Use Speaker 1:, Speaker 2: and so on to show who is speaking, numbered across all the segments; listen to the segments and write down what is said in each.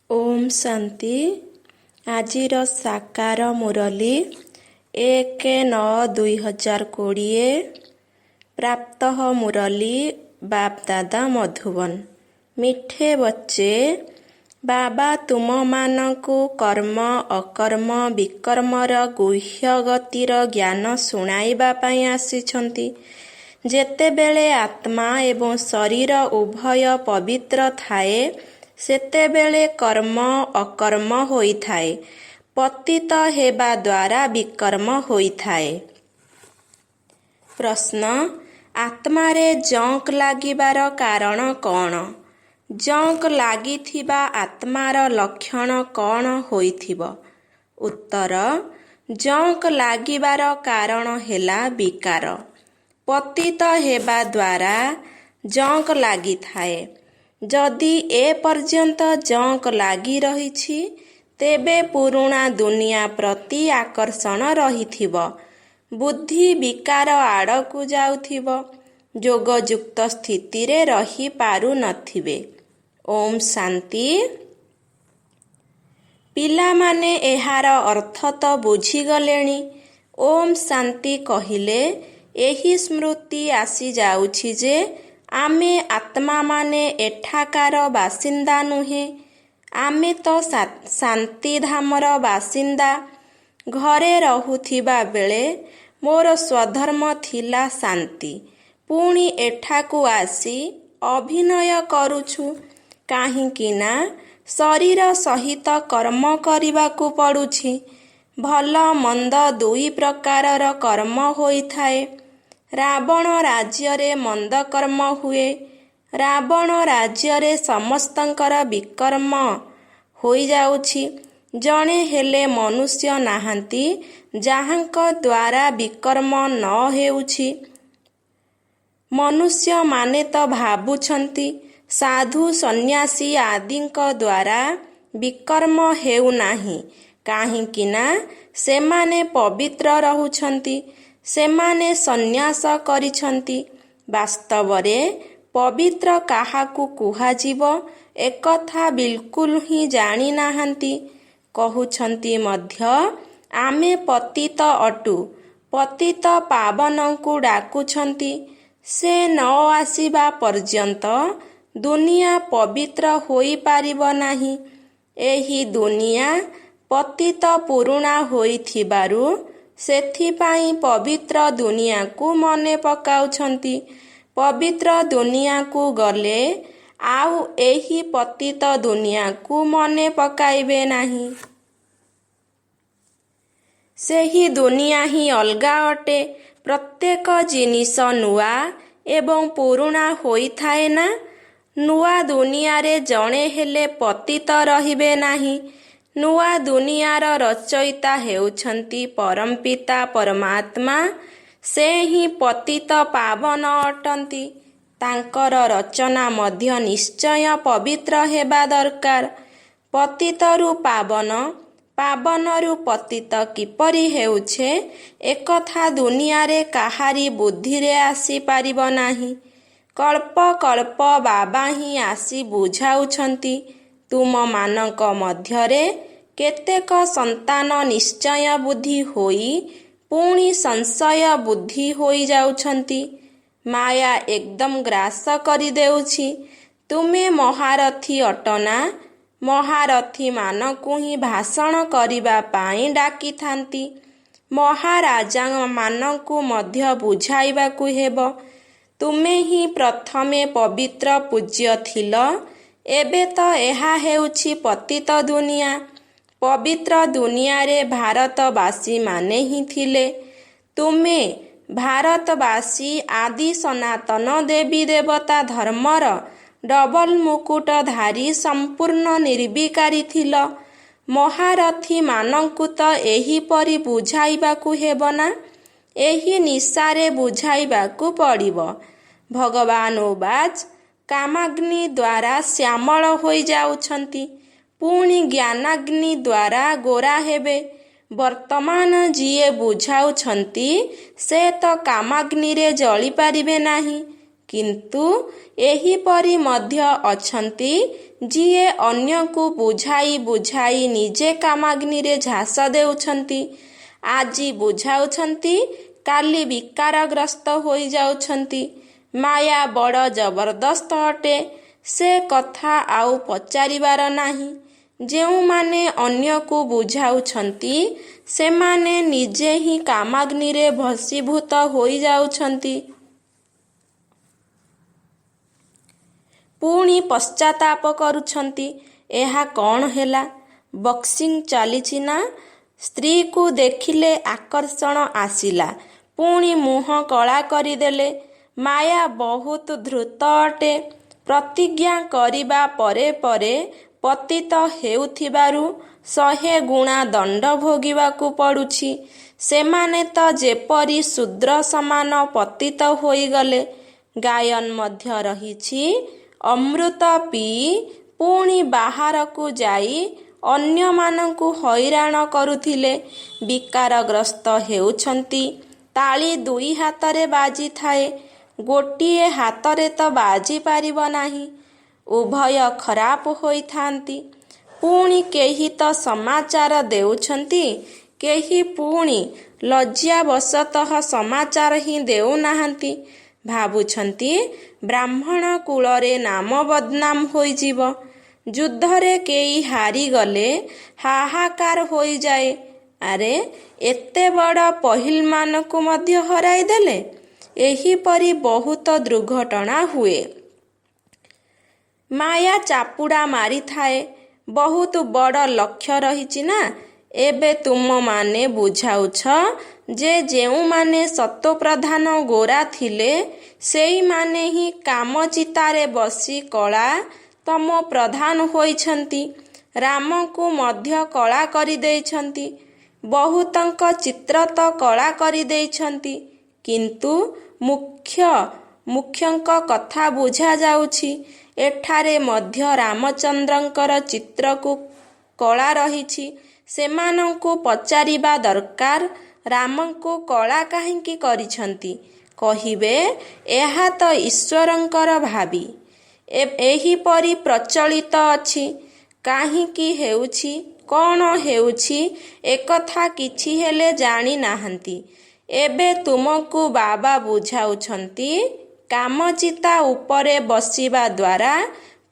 Speaker 1: ଓମ୍ ଶାନ୍ତି। ଆଜିର ସାକାର ମୁରଲି 1-9-2020। प्राप्तः मुरली बाप दादा मधुबन। मिठे बच्चे, बाबा तुम मानकु कर्म अकर्म विकर्मर गुह्य गतिर ज्ञान शुणाइबा पाई आसिछन्ति। जेतेबेले आत्मा एवं शरीर उभय पवित्र थाए सेतेबेले कर्म अकर्म होइथाए। पतित हेबा द्वारा विकर्म होइथाए। प्रश्न, आत्मारे जंक लागिबार कारण कौन? जंक लागिथिबा आत्मार लक्षण कौन होइथिब? उत्तर, जंक लागिबार कारण हेला विकार। पतित हेबा द्वारा जंक लागिथाए। जदि ए पर्यंत जंक लागी रहिछि तेबे पुरुणा दुनिया प्रति आकर्षण रहिथिब। बुद्धि विकार आड़कु जाउथिब। जोगयुक्त स्थितिरे रही पारु नथिबे। ओम शांति। पिलामाने एहार अर्थ तो बुझिगलेणी। ओम शांति कहिले एही स्मृति आसी जाउछि जे आमे आत्मा माने एठाकार बासिंदा नुहे। आमे तो शांति धामर बासिंदा। घरे रहुथिबा बेले मोर स्वधर्म थिला शांति। पुणी एठाकु आसी अभिनय करुछु काहींकि ना शरीर सहित कर्म करिबाकु पडुछि। भल मंद दुई प्रकारर कर्म होइथाए। रावण राज्ୟରେ मंद कर्म हुए। रावण राज्ୟରେ ସମସ୍ତଙ୍କର ବିକର୍ମ ହୋଇଯାଉଛି। ଜଣେ ହେଲେ ମନୁଷ୍ୟ ନାହାନ୍ତି ଯାହାଙ୍କ ଦ୍ୱାରା ବିକର୍ମ ନ ହେଉଛି। ମନୁଷ୍ୟମାନେ ତ ଭାବୁଛନ୍ତି ସାଧୁ ସନ୍ନ୍ୟାସୀ ଆଦିଙ୍କ ଦ୍ୱାରା ବିକର୍ମ ହେଉନାହିଁ କାହିଁକି ନା ସେମାନେ ପବିତ୍ର ରହୁଛନ୍ତି। ସେମାନେ ସନ୍ନ୍ୟାସ କରିଛନ୍ତି। ବାସ୍ତବରେ ପବିତ୍ର କାହାକୁ କୁହାଯିବ ଏକଥା ବିଲକୁଲ ହିଁ ଜାଣି ନାହାନ୍ତି। କହୁଛନ୍ତି ମଧ୍ୟ ଆମେ ପତିତ ଅଟୁ। ପତିତ ପାବନଙ୍କୁ ଡାକୁଛନ୍ତି। ସେ ନ ଆସିବା ପର୍ଯ୍ୟନ୍ତ ଦୁନିଆ ପବିତ୍ର ହୋଇପାରିବ ନାହିଁ। ଏହି ଦୁନିଆ ପତିତ ପୁରୁଣା ହୋଇଥିବାରୁ ସେଥିପାଇଁ ପବିତ୍ର ଦୁନିଆକୁ ମନେ ପକାଉଛନ୍ତି। ପବିତ୍ର ଦୁନିଆକୁ ଗଲେ ଆଉ ଏହି ପତିତ ଦୁନିଆକୁ ମନେ ପକାଇବେ ନାହିଁ। ସେହି ଦୁନିଆ ହିଁ ଅଲଗା ଅଟେ। ପ୍ରତ୍ୟେକ ଜିନିଷ ନୂଆ ଏବଂ ପୁରୁଣା ହୋଇଥାଏ ନା। ନୂଆ ଦୁନିଆରେ ଜଣେ ହେଲେ ପତିତ ରହିବେ ନାହିଁ। ନୂଆ ଦୁନିଆର ରଚୟିତା ହେଉଛନ୍ତି ପରମପିତା ପରମାତ୍ମା। ସେ ହିଁ ପତିତ ପାବନ ଅଟନ୍ତି। ତାଙ୍କର ରଚନା ମଧ୍ୟ ନିଶ୍ଚୟ ପବିତ୍ର ହେବା ଦରକାର। ପତିତରୁ ପାବନ, ପାବନରୁ ପତିତ କିପରି ହେଉଛେ ଏକଥା ଦୁନିଆରେ କାହାରି ବୁଦ୍ଧିରେ ଆସିପାରିବ ନାହିଁ। କଳ୍ପ କଳ୍ପ ବାବା ହିଁ ଆସି ବୁଝାଉଛନ୍ତି। ତୁମମାନଙ୍କ ମଧ୍ୟରେ କେତେକ ସନ୍ତାନ ନିଶ୍ଚୟ ବୁଦ୍ଧି ହୋଇ ପୁଣି ସଂଶୟ ବୁଦ୍ଧି ହୋଇଯାଉଛନ୍ତି। ମାୟା ଏକଦମ ଗ୍ରାସ କରିଦେଉଛି। ତୁମେ ମହାରଥୀ ଅଟନା। ମହାରଥୀମାନଙ୍କୁ ହିଁ ଭାଷଣ କରିବା ପାଇଁ ଡାକିଥାନ୍ତି। ମହାରାଜାମାନଙ୍କୁ ମଧ୍ୟ ବୁଝାଇବାକୁ ହେବ। ତୁମେ ହିଁ ପ୍ରଥମେ ପବିତ୍ର ପୂଜ୍ୟ ଥିଲ। ଏବେ ତ ଏହା ହେଉଛି ପତିତ ଦୁନିଆ। ପବିତ୍ର ଦୁନିଆରେ ଭାରତବାସୀମାନେ ହିଁ ଥିଲେ। ତୁମେ ଭାରତବାସୀ ଆଦି ସନାତନ ଦେବୀ ଦେବତା ଧର୍ମର ଡବଲ ମୁକୁଟଧାରୀ ସମ୍ପୂର୍ଣ୍ଣ ନିର୍ବିକାରୀ ଥିଲ। ମହାରଥୀମାନଙ୍କୁ ତ ଏହିପରି ବୁଝାଇବାକୁ ହେବ ନା। ଏହି ନିଶାରେ ବୁଝାଇବାକୁ ପଡ଼ିବ। ଭଗବାନ ଉବାଚ, କାମାଗ୍ନି ଦ୍ୱାରା ଶ୍ୟାମଳ ହୋଇଯାଉଛନ୍ତି ପୁଣି ଜ୍ଞାନାଗ୍ନି ଦ୍ୱାରା ଗୋରା ହେବେ। ବର୍ତ୍ତମାନ ଯିଏ ବୁଝାଉଛନ୍ତି ସେ ତ କାମାଗ୍ନିରେ ଜଳିପାରିବେ ନାହିଁ କିନ୍ତୁ ଏହିପରି ମଧ୍ୟ ଅଛନ୍ତି ଯିଏ ଅନ୍ୟକୁ ବୁଝାଇ ବୁଝାଇ ନିଜେ କାମାଗ୍ନିରେ ଝାସ ଦେଉଛନ୍ତି। ଆଜି ବୁଝାଉଛନ୍ତି, କାଲି ବିକାରଗ୍ରସ୍ତ ହୋଇଯାଉଛନ୍ତି। ମାୟା ବଡ଼ ଜବରଦସ୍ତ ଅଟେ, ସେ କଥା ଆଉ ପଚାରିବାର ନାହିଁ। ଯେଉଁମାନେ ଅନ୍ୟକୁ ବୁଝାଉଛନ୍ତି ସେମାନେ ନିଜେ ହିଁ କାମାଗ୍ନିରେ ଭସ୍ମୀଭୂତ ହୋଇଯାଉଛନ୍ତି। ପୁଣି ପଶ୍ଚାତାପ କରୁଛନ୍ତି, ଏହା କ'ଣ ହେଲା? ବକ୍ସିଂ ଚାଲିଛି ନା? ସ୍ତ୍ରୀକୁ ଦେଖିଲେ ଆକର୍ଷଣ ଆସିଲା, ପୁଣି ମୁହଁ କଳା କରିଦେଲେ। ମାୟା ବହୁତ ଧୂର୍ତ୍ତ ଅଟେ। ପ୍ରତିଜ୍ଞା କରିବା ପରେ ପରେ ପତିତ ହେଉଥିବାରୁ 100 ଗୁଣା ଦଣ୍ଡ ଭୋଗିବାକୁ ପଡ଼ୁଛି। ସେମାନେ ତ ଯେପରି ଶୂଦ୍ର ସମାନ ପତିତ ହୋଇଗଲେ। ଗାୟନ ମଧ୍ୟ ରହିଛି, ଅମୃତ ପିଇ ପୁଣି ବାହାରକୁ ଯାଇ ଅନ୍ୟମାନଙ୍କୁ ହଇରାଣ କରୁଥିଲେ ବିକାରଗ୍ରସ୍ତ ହେଉଛନ୍ତି। ତାଳି 2 ହାତରେ ବାଜିଥାଏ, ଗୋଟିଏ ହାତରେ ତ ବାଜି ପାରିବ ନାହିଁ। ଉଭୟ ଖରାପ ହୋଇଥାନ୍ତି। ପୁଣି କେହି ତ ସମାଚାର ଦେଉଛନ୍ତି, କେହି ପୁଣି ଲଜ୍ଜାବଶତଃ ସମାଚାର ହିଁ ଦେଉନାହାନ୍ତି। ଭାବୁଛନ୍ତି ବ୍ରାହ୍ମଣ କୁଳରେ ନାମ ବଦନାମ ହୋଇଯିବ। ଯୁଦ୍ଧରେ କେହି ହାରିଗଲେ ହାହାକାର ହୋଇଯାଏ। ଆରେ, ଏତେ ବଡ଼ ପହିଲମାନଙ୍କୁ ମଧ୍ୟ ହରାଇ ଦେଲେ। ଏହିପରି ବହୁତ ଦୁର୍ଘଟଣା ହୁଏ। ମାୟା ଚାପୁଡ଼ା ମାରିଥାଏ। ବହୁତ ବଡ଼ ଲକ୍ଷ୍ୟ ରହିଛି ନା। ଏବେ ତୁମମାନେ ବୁଝାଉଛ ଯେ ଯେଉଁମାନେ ସତ୍ତ୍ୱପ୍ରଧାନ ଗୋରା ଥିଲେ ସେଇମାନେ ହିଁ କାମଚିତାରେ ବସି କଳା ତମ ପ୍ରଧାନ ହୋଇଛନ୍ତି। ରାମଙ୍କୁ ମଧ୍ୟ କଳା କରିଦେଇଛନ୍ତି। ବହୁତଙ୍କ ଚିତ୍ର ତ କଳା କରିଦେଇଛନ୍ତି। କିନ୍ତୁ ମୁଖ୍ୟଙ୍କ କଥା ବୁଝାଯାଉଛି। ଏଠାରେ ମଧ୍ୟ ରାମଚନ୍ଦ୍ରଙ୍କର ଚିତ୍ରକୁ କଳା ରହିଛି। ସେମାନଙ୍କୁ ପଚାରିବା ଦରକାର, ରାମଙ୍କୁ କଳା କାହିଁକି କରିଛନ୍ତି? କହିବେ, ଏହା ତ ଈଶ୍ୱରଙ୍କର ଭାବି। ଏହିପରି ପ୍ରଚଳିତ ଅଛି। କାହିଁକି ହେଉଛି, କ'ଣ ହେଉଛି, ଏକଥା କିଛି ହେଲେ ଜାଣିନାହାନ୍ତି। ଏବେ ତୁମକୁ ବାବା ବୁଝାଉଛନ୍ତି, କାମଚିତା ଉପରେ ବସିବା ଦ୍ୱାରା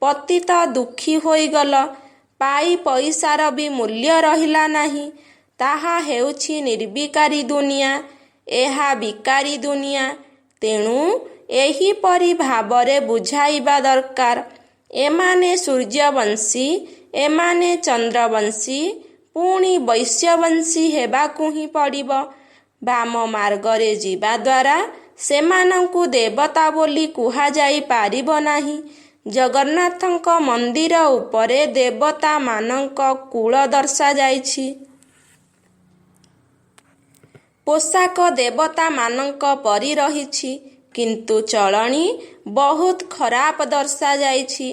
Speaker 1: ପତିତ ଦୁଃଖୀ ହୋଇଗଲ। ପାଇ ପଇସାର ବି ମୂଲ୍ୟ ରହିଲା ନାହିଁ। ତାହା ହେଉଛି ନିର୍ବିକାରୀ ଦୁନିଆ, ଏହା ବିକାରୀ ଦୁନିଆ। ତେଣୁ ଏହିପରି ଭାବରେ ବୁଝାଇବା ଦରକାର। ଏମାନେ ସୂର୍ଯ୍ୟବଂଶୀ, ଏମାନେ ଚନ୍ଦ୍ରବଂଶୀ, ପୁଣି ବୈଶ୍ୟବଂଶୀ ହେବାକୁ ହିଁ ପଡ଼ିବ। ବାମ ମାର୍ଗରେ ଯିବା ଦ୍ୱାରା ସେମାନଙ୍କୁ ଦେବତା ବୋଲି କୁହାଯାଇ ପାରିବ ନାହିଁ। ଜଗନ୍ନାଥଙ୍କ ମନ୍ଦିର ଉପରେ ଦେବତାମାନଙ୍କ କୁଳ ଦର୍ଶାଯାଇଛି। ପୋଷାକ ଦେବତାମାନଙ୍କ ପରି ରହିଛି, କିନ୍ତୁ ଚଳଣି ବହୁତ ଖରାପ ଦର୍ଶାଯାଇଛି।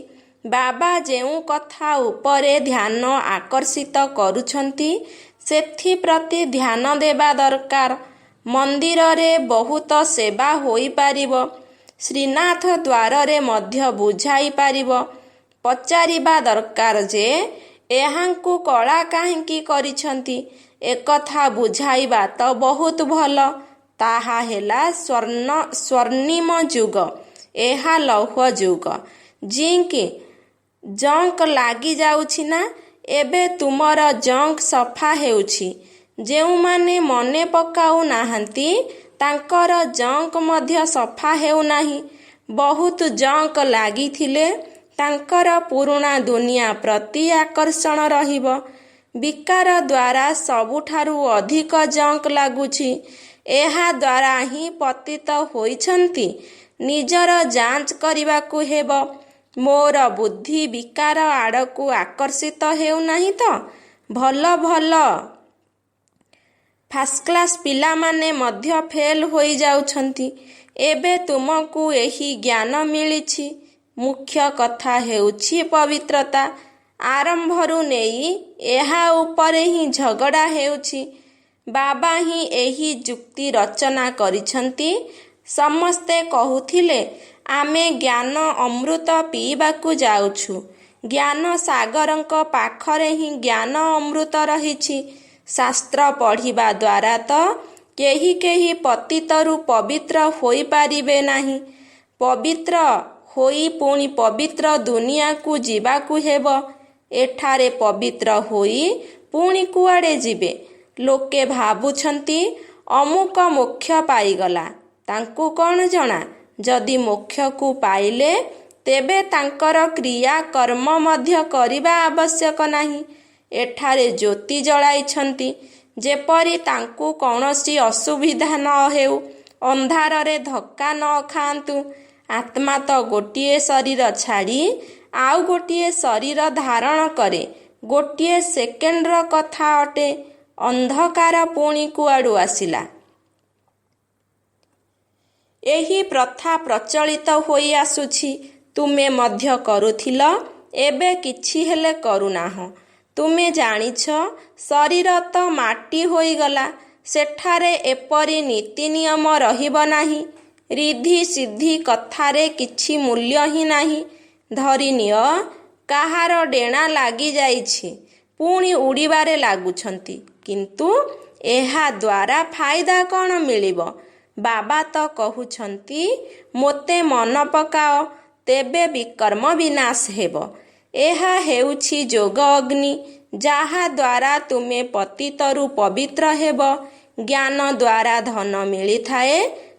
Speaker 1: ବାବା ଯେଉଁ କଥା ଉପରେ ଧ୍ୟାନ ଆକର୍ଷିତ କରୁଛନ୍ତି ସେଥିପ୍ରତି ଧ୍ୟାନ ଦେବା ଦରକାର। ମନ୍ଦିରରେ ବହୁତ ସେବା ହୋଇପାରିବ। ଶ୍ରୀନାଥ ଦ୍ୱାରରେ ମଧ୍ୟ ବୁଝାଇ ପାରିବ। ପଚାରିବା ଦରକାର ଯେ ଏହାଙ୍କୁ କଳା କାହିଁକି କରିଛନ୍ତି? ଏକଥା ବୁଝାଇବା ତ ବହୁତ ଭଲ। ତାହା ହେଲା ସ୍ୱର୍ଣ୍ଣିମ ଯୁଗ, ଏହା ଲୌହ ଯୁଗ। ଜଙ୍କ ଲାଗିଯାଉଛି ନା? ଏବେ ତୁମର ଜଙ୍କ ସଫା ହେଉଛି। ଯେଉଁମାନେ ମନେ ପକାଉ ନାହାନ୍ତି ତାଙ୍କର ଜଙ୍କ ମଧ୍ୟ ସଫା ହେଉନାହିଁ। ବହୁତ ଜଙ୍କ ଲାଗିଥିଲେ ତାଙ୍କର ପୁରୁଣା ଦୁନିଆ ପ୍ରତି ଆକର୍ଷଣ ରହିବ। ବିକାର ଦ୍ୱାରା ସବୁଠାରୁ ଅଧିକ ଜଙ୍କ ଲାଗୁଛି। ଏହା ଦ୍ୱାରା ହିଁ ପତିତ ହୋଇଛନ୍ତି। ନିଜର ଯାଞ୍ଚ କରିବାକୁ ହେବ। ମୋର ବୁଦ୍ଧି ବିକାର ଆଡ଼କୁ ଆକର୍ଷିତ ହେଉନାହିଁ ତ? ଭଲ ଫାଷ୍ଟକ୍ଲାସ୍ ପିଲାମାନେ ମଧ୍ୟ ଫେଲ ହୋଇଯାଉଛନ୍ତି। ଏବେ ତୁମକୁ ଏହି ଜ୍ଞାନ ମିଳିଛି। ମୁଖ୍ୟ କଥା ହେଉଛି ପବିତ୍ରତା। ଆରମ୍ଭରୁ ନେଇ ଏହା ଉପରେ ହିଁ ଝଗଡ଼ା ହେଉଛି। ବାବା ହିଁ ଏହି ଯୁକ୍ତି ରଚନା କରିଛନ୍ତି। ସମସ୍ତେ କହୁଥିଲେ ଆମେ ଜ୍ଞାନ ଅମୃତ ପିଇବାକୁ ଯାଉଛୁ। ଜ୍ଞାନ ସାଗରଙ୍କ ପାଖରେ ହିଁ ଜ୍ଞାନ ଅମୃତ ରହିଛି। ଶାସ୍ତ୍ର ପଢ଼ିବା ଦ୍ୱାରା ତ କେହି କେହି ପତିତରୁ ପବିତ୍ର ହୋଇପାରିବେ ନାହିଁ। ପବିତ୍ର ହୋଇ ପୁଣି ପବିତ୍ର ଦୁନିଆକୁ ଯିବାକୁ ହେବ। ଏଠାରେ ପବିତ୍ର ହୋଇ ପୁଣି କୁଆଡ଼େ ଯିବେ? ଲୋକେ ଭାବୁଛନ୍ତି ଅମୁକ ମୋକ୍ଷ ପାଇଗଲା। ତାଙ୍କୁ କ'ଣ ଜଣା? ଯଦି ମୋକ୍ଷକୁ ପାଇଲେ ତେବେ ତାଙ୍କର କ୍ରିୟା କର୍ମ ମଧ୍ୟ କରିବା ଆବଶ୍ୟକ ନାହିଁ। ଏଠାରେ ଜ୍ୟୋତି ଜଳାଇଛନ୍ତି ଯେପରି ତାଙ୍କୁ କୌଣସି ଅସୁବିଧା ନ ହେଉ, ଅନ୍ଧାରରେ ଧକ୍କା ନ ଖାଆନ୍ତୁ। ଆତ୍ମା ତ ଗୋଟିଏ ଶରୀର ଛାଡ଼ି ଆଉ ଗୋଟିଏ ଶରୀର ଧାରଣ କରେ। ଗୋଟିଏ ସେକେଣ୍ଡର କଥା ଅଟେ। ଅନ୍ଧକାର ପୁଣି କୁଆଡ଼ୁ ଆସିଲା? ଏହି ପ୍ରଥା ପ୍ରଚଳିତ ହୋଇ ଆସୁଛି। ତୁମେ ମଧ୍ୟ କରୁଥିଲ, ଏବେ କିଛି ହେଲେ କରୁନାହଁ। ତୁମେ ଜାଣିଛ ଶରୀର ତ ମାଟି ହୋଇଗଲା। ସେଠାରେ ଏପରି ନୀତି ନିୟମ ରହିବ ନାହିଁ। ରିଦ୍ଧି ସିଦ୍ଧି କଥାରେ କିଛି ମୂଲ୍ୟ ହିଁ ନାହିଁ। ଧରିନିଅ କାହାର ଡେଣା ଲାଗିଯାଇଛି, ପୁଣି ଉଡ଼ିବାରେ ଲାଗୁଛନ୍ତି। କିନ୍ତୁ ଏହା ଦ୍ୱାରା ଫାଇଦା କ'ଣ ମିଳିବ? ବାବା ତ କହୁଛନ୍ତି ମୋତେ ମନ ପକାଅ, ତେବେ ବିକର୍ମ ବିନାଶ ହେବ। ଏହା ହେଉଛି ଯୋଗ ଅଗ୍ନି, ଯାହା ଦ୍ୱାରା ତୁମେ ପତିତରୁ ପବିତ୍ର ହେବ। ଜ୍ଞାନ ଦ୍ୱାରା ଧନ ମିଳିଥାଏ।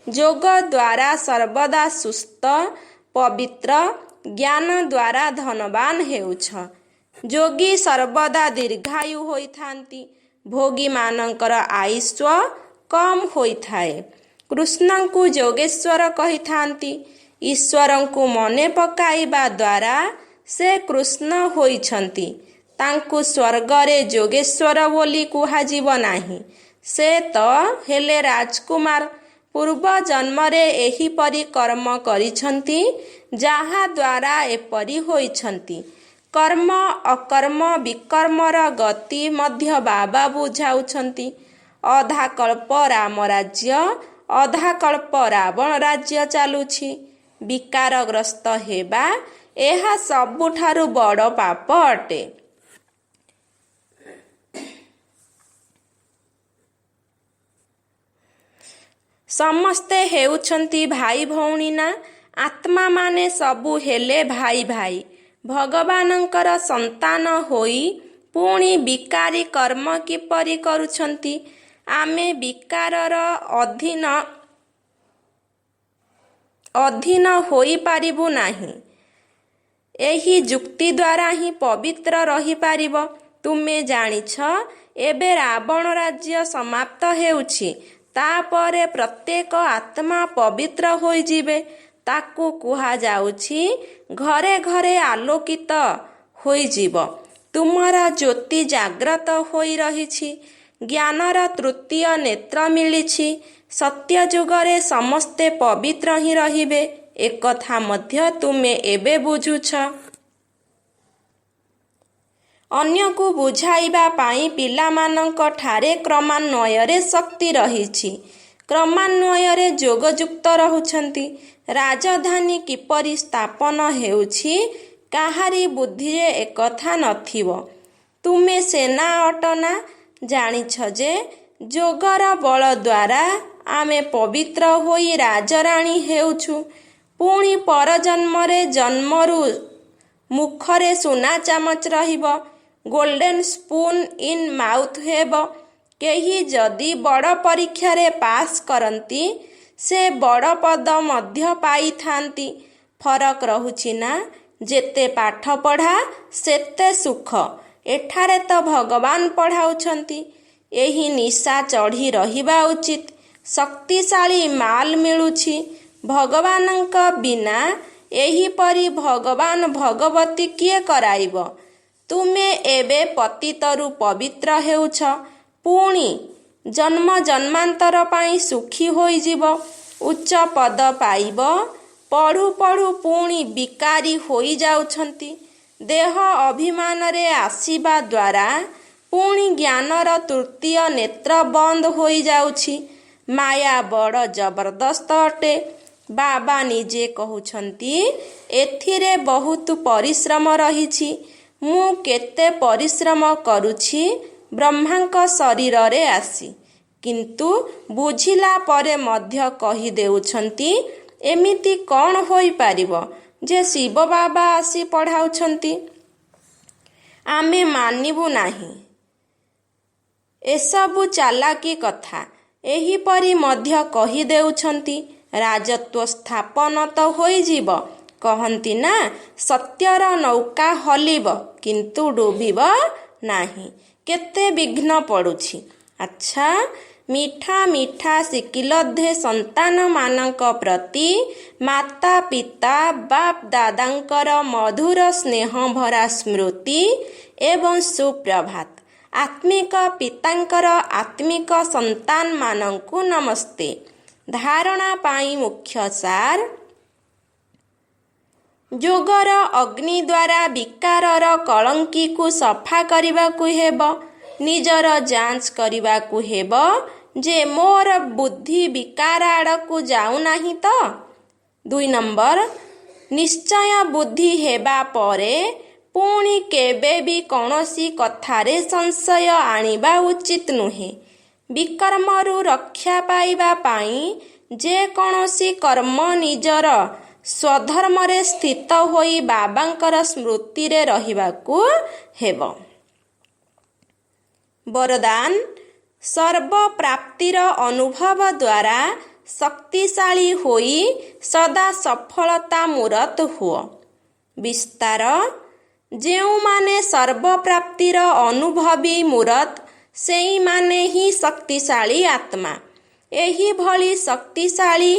Speaker 1: ଯୋଗ ଦ୍ୱାରା ସର୍ବଦା ସୁସ୍ଥ ପବିତ୍ର, ଜ୍ଞାନ ଦ୍ୱାରା ଧନବାନ ହେଉଛ। ଯୋଗୀ ସର୍ବଦା ଦୀର୍ଘାୟୁ ହୋଇଥାନ୍ତି। ଭୋଗୀମାନଙ୍କର ଆୟୁଷ କମ୍ ହୋଇଥାଏ। କୃଷ୍ଣଙ୍କୁ ଯୋଗେଶ୍ୱର କହିଥାନ୍ତି। ଈଶ୍ୱରଙ୍କୁ ମନେ ପକାଇବା ଦ୍ୱାରା ସେ କୃଷ୍ଣ ହୋଇଛନ୍ତି। ତାଙ୍କୁ ସ୍ୱର୍ଗରେ ଯୋଗେଶ୍ୱର ବୋଲି କୁହାଯିବ ନାହିଁ। ସେ ତ ହେଲେ ରାଜକୁମାର। ପୂର୍ବ ଜନ୍ମରେ ଏହିପରି କର୍ମ କରିଛନ୍ତି, ଯାହା ଦ୍ୱାରା ଏପରି ହୋଇଛନ୍ତି। କର୍ମ ଅକର୍ମ ବିକର୍ମର ଗତି ମଧ୍ୟ ବାବା ବୁଝାଉଛନ୍ତି। ଅଧା କଳ୍ପ ରାମ ରାଜ୍ୟ, ଅଧା କଳ୍ପ ରାବଣ ରାଜ୍ୟ ଚାଲୁଛି। ବିକାରଗ୍ରସ୍ତ ହେବା ଏହା ସବୁଠାରୁ ବଡ଼ ପାପ ଅଟେ। ସମସ୍ତେ ହେଉଛନ୍ତି ଭାଇ ଭଉଣୀ ନା? ଆତ୍ମାମାନେ ସବୁ ହେଲେ ଭାଇ ଭାଇ। ଭଗବାନଙ୍କର ସନ୍ତାନ ହୋଇ ପୁଣି ବିକାରୀ କର୍ମ କିପରି କରୁଛନ୍ତି? ଆମେ ବିକାରର ଅଧୀନ ହୋଇପାରିବୁ ନାହିଁ। ଏହି ଯୁକ୍ତି ଦ୍ୱାରା ହିଁ ପବିତ୍ର ରହିପାରିବ। ତୁମେ ଜାଣିଛ ଏବେ ରାବଣ ରାଜ୍ୟ ସମାପ୍ତ ହେଉଛି। ତାପରେ ପ୍ରତ୍ୟେକ ଆତ୍ମା ପବିତ୍ର ହୋଇଯିବେ। ତାକୁ କୁହାଯାଉଛି ଘରେ ଘରେ ଆଲୋକିତ ହୋଇଯିବ। ତୁମର ଜ୍ୟୋତି ଜାଗ୍ରତ ହୋଇ ରହିଛି। ଜ୍ଞାନର ତୃତୀୟ ନେତ୍ର ମିଳିଛି। ସତ୍ୟ ଯୁଗରେ ସମସ୍ତେ ପବିତ୍ର ହିଁ ରହିବେ। ଏକଥା ମଧ୍ୟ ତୁମେ ଏବେ ବୁଝୁଛ। ଅନ୍ୟକୁ ବୁଝାଇବା ପାଇଁ ପିଲାମାନଙ୍କ ଠାରେ କ୍ରମାନ୍ୱୟରେ ଶକ୍ତି ରହିଛି। କ୍ରମାନ୍ୱୟରେ ଯୋଗଯୁକ୍ତ ରହୁଛନ୍ତି। ରାଜଧାନୀ କିପରି ସ୍ଥାପନ ହେଉଛି କାହାରି ବୁଦ୍ଧିରେ ଏକଥା ନଥିବ। ତୁମେ ସେନା ଅଟନା? ଜାଣିଛ ଯେ ଯୋଗର ବଳ ଦ୍ୱାରା ଆମେ ପବିତ୍ର ହୋଇ ରାଜରାଣୀ ହେଉଛୁ। ପୁଣି ପରଜନ୍ମରେ ଜନ୍ମରୁ ମୁଖରେ ସୁନା ଚାମଚ ରହିବ। ଗୋଲ୍ଡେନ ସ୍ପୁନ୍ ଇନ୍ ମାଉଥ୍ ହେବ। କେହି ଯଦି ବଡ଼ ପରୀକ୍ଷାରେ ପାସ୍ କରନ୍ତି, ସେ ବଡ଼ ପଦ ମଧ୍ୟ ପାଇଥାନ୍ତି। ଫରକ ରହୁଛି ନା? ଯେତେ ପାଠ ପଢ଼ା ସେତେ ସୁଖ। ଏଠାରେ ତ ଭଗବାନ ପଢ଼ାଉଛନ୍ତି। ଏହି ନିଶା ଚଢ଼ି ରହିବା ଉଚିତ। ଶକ୍ତିଶାଳୀ ମାଲ ମିଳୁଛି। ଭଗବାନଙ୍କ ବିନା ଏହିପରି ଭଗବାନ ଭଗବତୀ କିଏ କରାଇବ? ତୁମେ ଏବେ ପତିତରୁ ପବିତ୍ର ହେଉଛ। ପୁଣି ଜନ୍ମ ଜନ୍ମାନ୍ତର ପାଇଁ ସୁଖୀ ହୋଇଯିବ। ଉଚ୍ଚ ପଦ ପାଇବ। ପଢ଼ୁ ପଢ଼ୁ ପୁଣି ବିକାରୀ ହୋଇଯାଉଛନ୍ତି। ଦେହ ଅଭିମାନରେ ଆସିବା ଦ୍ୱାରା ପୁଣି ଜ୍ଞାନର ତୃତୀୟ ନେତ୍ର ବନ୍ଦ ହୋଇଯାଉଛି। ମାୟା ବଡ଼ ଜବରଦସ୍ତ ଅଟେ। ବାବା ନିଜେ କହୁଛନ୍ତି, ଏଥିରେ ବହୁତ ପରିଶ୍ରମ ରହିଛି। ମୁଁ କେତେ ପରିଶ୍ରମ କରୁଛି ବ୍ରହ୍ମାଙ୍କ ଶରୀରରେ ଆସି, କିନ୍ତୁ ବୁଝିଲା ପରେ ମଧ୍ୟ କହିଦେଉଛନ୍ତି, ଏମିତି କ'ଣ ହୋଇପାରିବ ଯେ ଶିବ ବାବା ଆସି ପଢ଼ାଉଛନ୍ତି? ଆମେ ମାନିବୁ ନାହିଁ। ଏସବୁ ଚାଲାକି କଥା। ଏହିପରି ମଧ୍ୟ କହିଦେଉଛନ୍ତି, ରାଜତ୍ୱ ସ୍ଥାପନ ତ ହୋଇଯିବ। କହନ୍ତି ନା, ସତ୍ୟର ନୌକା ହଲିବ କିନ୍ତୁ ଡୁବିବ ନାହିଁ। କେତେ ବିଘ୍ନ ପଡ଼ୁଛି। ଆଚ୍ଛା, ମିଠା ମିଠା ଶିକିଲଧେ ସନ୍ତାନମାନଙ୍କ ପ୍ରତି ମାତା ପିତା ବାପ ଦାଦାଙ୍କର ମଧୁର ସ୍ନେହଭରା ସ୍ମୃତି ଏବଂ ସୁପ୍ରଭାତ। ଆତ୍ମିକ ପିତାଙ୍କର ଆତ୍ମିକ ସନ୍ତାନମାନଙ୍କୁ ନମସ୍ତେ। ଧାରଣା ପାଇଁ ମୁଖ୍ୟ ସାର। ଯୋଗର ଅଗ୍ନି ଦ୍ୱାରା ବିକାରର କଳଙ୍କିକୁ ସଫା କରିବାକୁ ହେବ। ନିଜର ଯାଞ୍ଚ କରିବାକୁ ହେବ ଯେ ମୋର ବୁଦ୍ଧି ବିକାର ଆଡ଼କୁ ଯାଉନାହିଁ ତ। 2 ନମ୍ବର, ନିଶ୍ଚୟ ବୁଦ୍ଧି ହେବା ପରେ ପୁଣି କେବେ ବି କୌଣସି କଥାରେ ସଂଶୟ ଆଣିବା ଉଚିତ ନୁହେଁ। ବିକର୍ମରୁ ରକ୍ଷା ପାଇବା ପାଇଁ ଯେକୌଣସି କର୍ମ ନିଜର ସ୍ୱଧର୍ମରେ ସ୍ଥିତ ହୋଇ ବାବାଙ୍କର ସ୍ମୃତିରେ ରହିବାକୁ ହେବ। ବରଦାନ, ସର୍ବପ୍ରାପ୍ତିର ଅନୁଭବ ଦ୍ୱାରା ଶକ୍ତିଶାଳୀ ହୋଇ ସଦା ସଫଳତା ମୂରତ ହୁଅ। ବିସ୍ତାର, ଯେଉଁମାନେ ସର୍ବପ୍ରାପ୍ତିର ଅନୁଭବୀ ମୂରତ, ସେଇମାନେ ହିଁ ଶକ୍ତିଶାଳୀ ଆତ୍ମା। ଏହିଭଳି ଶକ୍ତିଶାଳୀ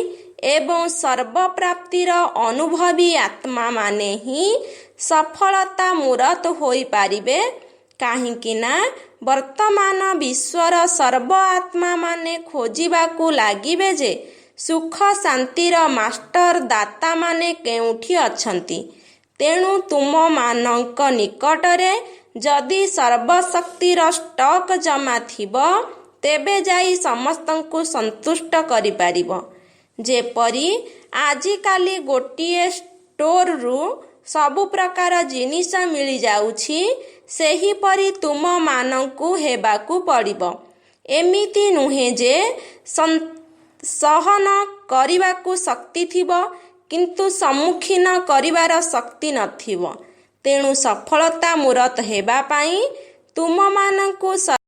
Speaker 1: ଏବଂ ସର୍ବପ୍ରାପ୍ତିର ଅନୁଭବୀ ଆତ୍ମାମାନେ ହିଁ ସଫଳତା ମୂରତ ହୋଇପାରିବେ। କାହିଁକି ନା ବର୍ତ୍ତମାନ ବିଶ୍ୱର ସର୍ବ ଆତ୍ମାମାନେ ଖୋଜିବାକୁ ଲାଗିବେ ଯେ ସୁଖ ଶାନ୍ତିର ମାଷ୍ଟର ଦାତାମାନେ କେଉଁଠି ଅଛନ୍ତି। ତେଣୁ ତୁମମାନଙ୍କ ନିକଟରେ ଯଦି ସର୍ବଶକ୍ତିର ଷ୍ଟକ୍ ଜମା ଥିବ, ତେବେ ଯାଇ ସମସ୍ତଙ୍କୁ ସନ୍ତୁଷ୍ଟ କରିପାରିବ। ଯେପରି ଆଜିକାଲି ଗୋଟିଏ ଷ୍ଟୋରରୁ ସବୁ ପ୍ରକାର ଜିନିଷ ମିଳିଯାଉଛି, ସେହିପରି ତୁମମାନଙ୍କୁ ହେବାକୁ ପଡ଼ିବ। ଏମିତି ନୁହେଁ ଯେ ସହନ କରିବାକୁ ଶକ୍ତି ଥିବ କିନ୍ତୁ ସମ୍ମୁଖୀନ କରିବାର ଶକ୍ତି ନଥିବ। ତେଣୁ ସଫଳତା ମୂରତ ହେବା ପାଇଁ ତୁମମାନଙ୍କୁ